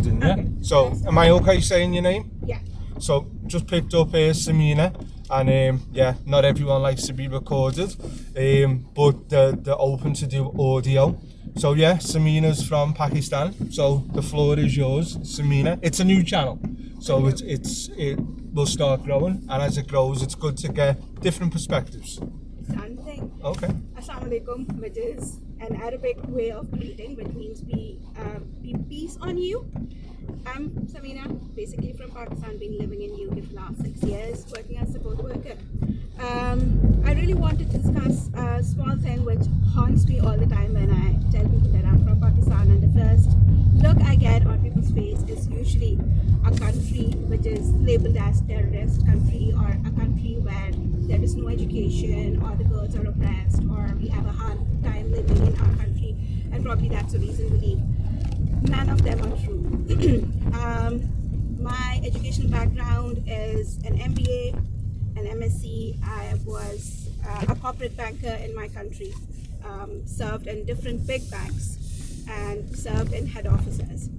recording, yeah? Okay. So, am I okay saying your name? Yeah. So, just picked up Semina, and yeah, not everyone likes to be recorded, but they're open to do audio. So yeah, Semina's from Pakistan, so the floor is yours, Semina. It's a new channel, so it will start growing, and as it grows, it's good to get different perspectives. Done thing. Okay. Assalamu alaikum, which is an Arabic way of greeting, which means be peace on you. I'm Semina, basically from Pakistan, been living in UK for the last 6 years, working as a support worker. I really wanted to discuss a small thing which haunts me all the time when I tell people that I'm from Pakistan, and the first look I get on people's face is usually a country which is labeled as terrorist country, or a country where there is no education, or the girls are oppressed, or we have a hard time living in our country, and probably that's the reason we leave. None of them are true. My educational background is an MBA, an MSc. I was a corporate banker in my country, served in different big banks, and served in head offices,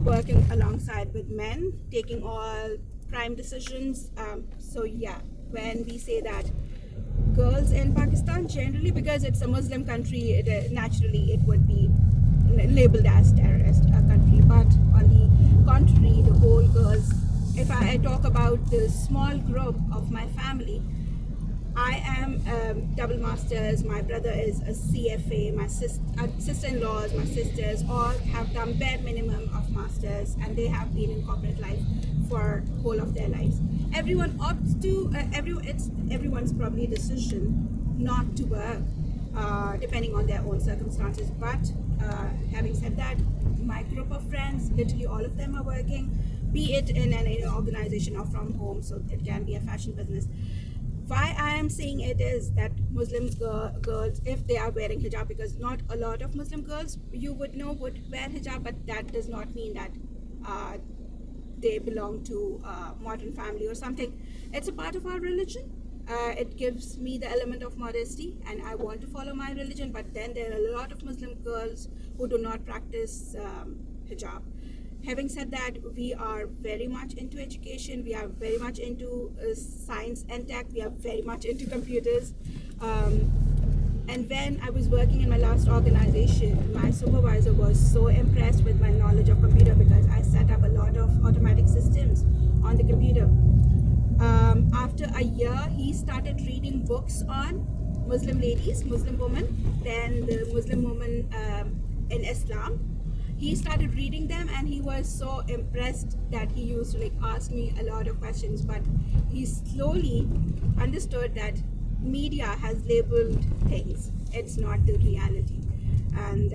working alongside with men, taking all prime decisions. So yeah, when we say that girls in Pakistan, generally because it's a Muslim country, naturally it would be labeled as terrorist country. But on the contrary, the whole girls, if I talk about the small group of my family, I am double masters, my brother is a CFA, my sister-in-laws, my sisters all have done bare minimum of masters, and they have been in corporate life for whole of their lives. Everyone opts to, it's everyone's probably decision not to work, depending on their own circumstances. But having said that, my group of friends, literally all of them are working, be it in an organization or from home, so it can be a fashion business. Why I am saying it is that Muslim girls, if they are wearing hijab, because not a lot of Muslim girls you would know would wear hijab, but that does not mean that they belong to a modern family or something. It's a part of our religion. It gives me the element of modesty, and I want to follow my religion, but then there are a lot of Muslim girls who do not practice hijab. Having said that, we are very much into education, we are very much into science and tech, we are very much into computers. And when I was working in my last organization, my supervisor was so impressed with my knowledge of computer, because I set up a lot of automatic systems on the computer. After a year, he started reading books on Muslim ladies, Muslim women, then the Muslim woman in Islam. He started reading them, and he was so impressed that he used to ask me a lot of questions. But he slowly understood that media has labeled things. It's not the reality. And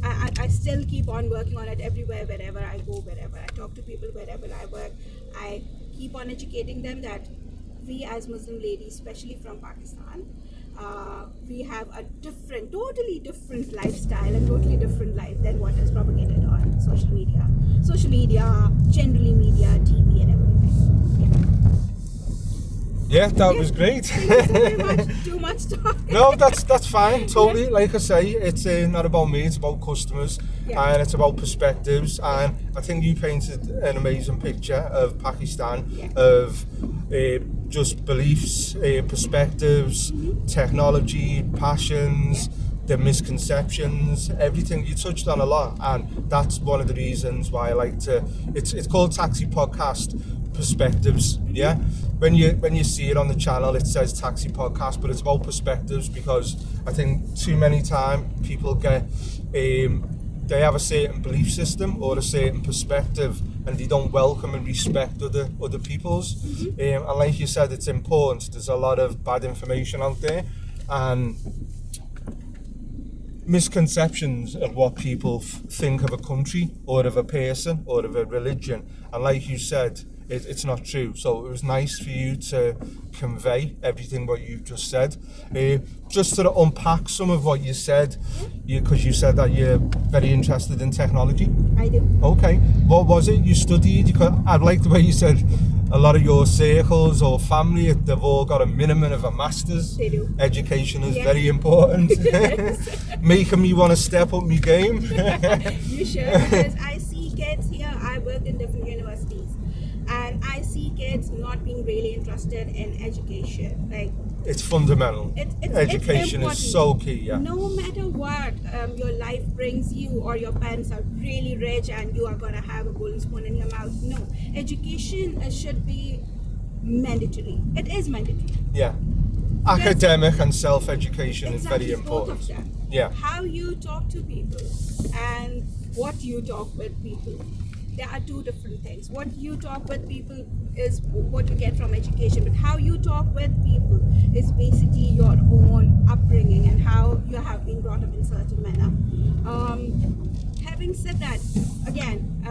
I still keep on working on it everywhere, wherever I go, wherever I talk to people, wherever I work. I keep on educating them that we as Muslim ladies, especially from Pakistan, we have a totally different lifestyle and totally different life than what is propagated on social media. Social media, generally media, TV and everything. Yeah, that was great. Thank you so very much. Too much talk. No, that's fine, totally. Like I say, it's not about me, it's about customers, and it's about perspectives. And I think you painted an amazing picture of Pakistan, of just beliefs, perspectives, technology, passions, the misconceptions, everything. You touched on a lot, and that's one of the reasons why I like to. It's called Taxi Podcast Perspectives. Yeah, when you see it on the channel, it says Taxi Podcast, but it's about perspectives, because I think too many times people get they have a certain belief system or a certain perspective, and they don't welcome and respect other people's. And like you said, it's important. There's a lot of bad information out there, and misconceptions of what people think of a country or of a person or of a religion. And like you said, it's not true. So it was nice for you to convey everything what you've just said. Just to unpack some of what you said, because you said that you're very interested in technology. I do. Okay. What was it you studied? I like the way you said a lot of your circles or family, they've all got a minimum of a master's. They do. Education is very important. Making me want to step up my game. You should, because I see kids here. I work in different universities, and I see kids not being really interested in education. Like, it's fundamental. Education it's is so key. Yeah. No matter what your life brings you, or your parents are really rich and you are gonna have a golden spoon in your mouth. No, education should be mandatory. It is mandatory. Yeah. Academic and self-education is very important. Both of them. Yeah. How you talk to people and what you talk with people. There are two different things. What you talk with people is what you get from education, but how you talk with people is basically your own upbringing and how you have been brought up in certain manner. Having said that, again,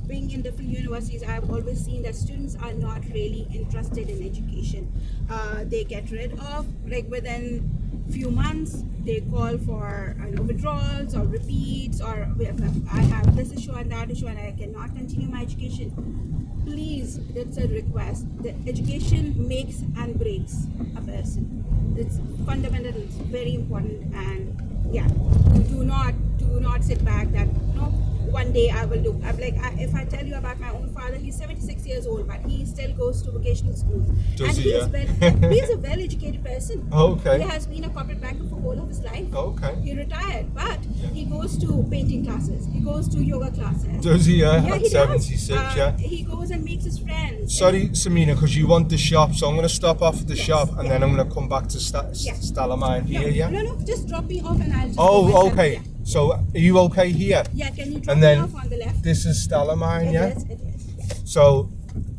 being in different universities, I've always seen that students are not really interested in education. They get rid of, like, within few months, they call for withdrawals or repeats, or I have this issue and that issue and I cannot continue my education. Please, that's a request. The education makes and breaks a person. It's fundamental, it's very important, and yeah, do not sit back that one day I will do. I'm like, if I tell you about my own father, he's 76 years old, but he still goes to vocational schools. Does he? He's a well-educated person. Okay. He has been a corporate banker for all of his life. Okay. He retired, but he goes to painting classes. He goes to yoga classes. Does he? Yeah, At he 76, does. yeah. He goes and makes his friends. Sorry, Semina, because you want the shop, so I'm going to stop off at the shop and then I'm going to come back to Stella Mine here, yeah? No, just drop me off and I'll just Oh, okay. Yeah. So, are you okay here? Yeah, can you drop me off on the left? This is Stella Mine, yeah? It is. Yeah. So,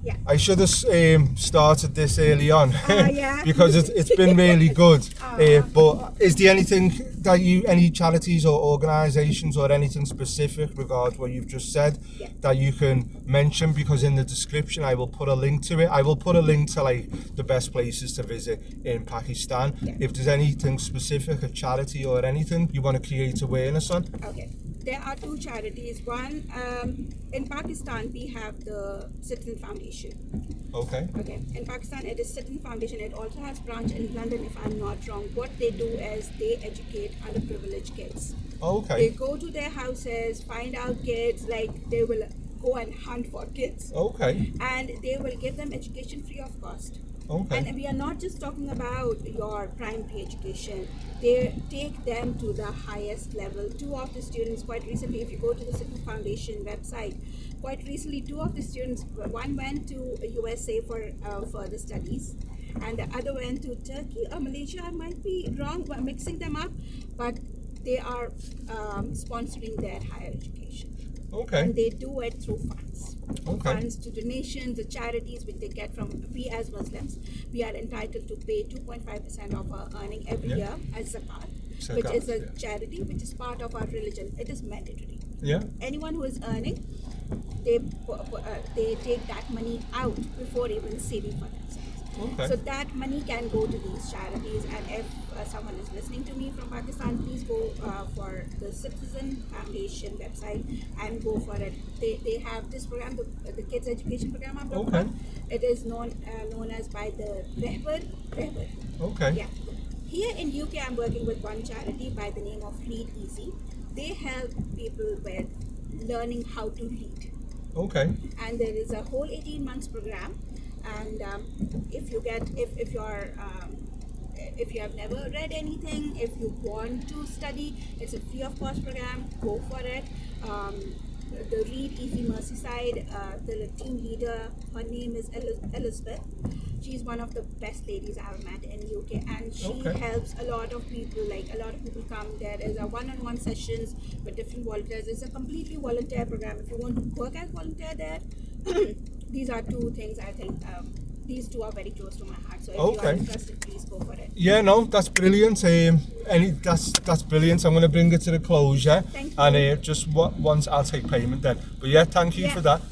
yeah. I should have started this early on yeah. because it's been really good. But is there anything that any charities or organisations or anything specific regarding what you've just said that you can mention? Because in the description I will put a link to it. I will put a link to like the best places to visit in Pakistan. Yeah. If there's anything specific, a charity or anything you want to create awareness on. Okay. There are two charities. One, in Pakistan, we have the Citizen Foundation. Okay. Okay. In Pakistan, it is Citizen Foundation. It also has branch in London, if I'm not wrong. What they do is they educate underprivileged kids. Okay. They go to their houses, find out kids, like they will go and hunt for kids. Okay. And they will give them education free of cost. Okay. And we are not just talking about your primary education. They take them to the highest level. Two of the students, quite recently, if you go to the Citizen Foundation website, quite recently, two of the students, one went to USA for further studies, and the other went to Turkey or Malaysia. I might be wrong, but mixing them up, but they are sponsoring their higher education. Okay. And they do it through funds. Okay. Funds to donations, the charities which they get from, we as Muslims, we are entitled to pay 2.5% of our earning every year as zakat, which is a charity, which is part of our religion. It is mandatory. Yeah. Anyone who is earning, they take that money out before even saving for themselves. Okay. So that money can go to these charities, and if someone is listening to me from Pakistan, please go for the Citizen Foundation website and go for it. They have this program, the kids education program I'm talking about. It is known as by the Rehbar. Okay. Yeah. Here in UK, I'm working with one charity by the name of Read Easy. They help people with learning how to read. Okay. And there is a whole 18 months program. And if you have never read anything, if you want to study, it's a free of cost program. Go for it. The Read Easy Merseyside, the team leader, her name is Elizabeth. She's one of the best ladies I've met in UK, and she helps a lot of people. Like, a lot of people come. There is a one-on-one sessions with different volunteers. It's a completely volunteer program. If you want to work as volunteer there, these are two things I think. These two are very close to my heart. So if you are interested, please go for it. Yeah, no, that's brilliant. That's brilliant. I'm going to bring it to the close, yeah? Thank you. And just once I'll take payment then. But yeah, thank you for that.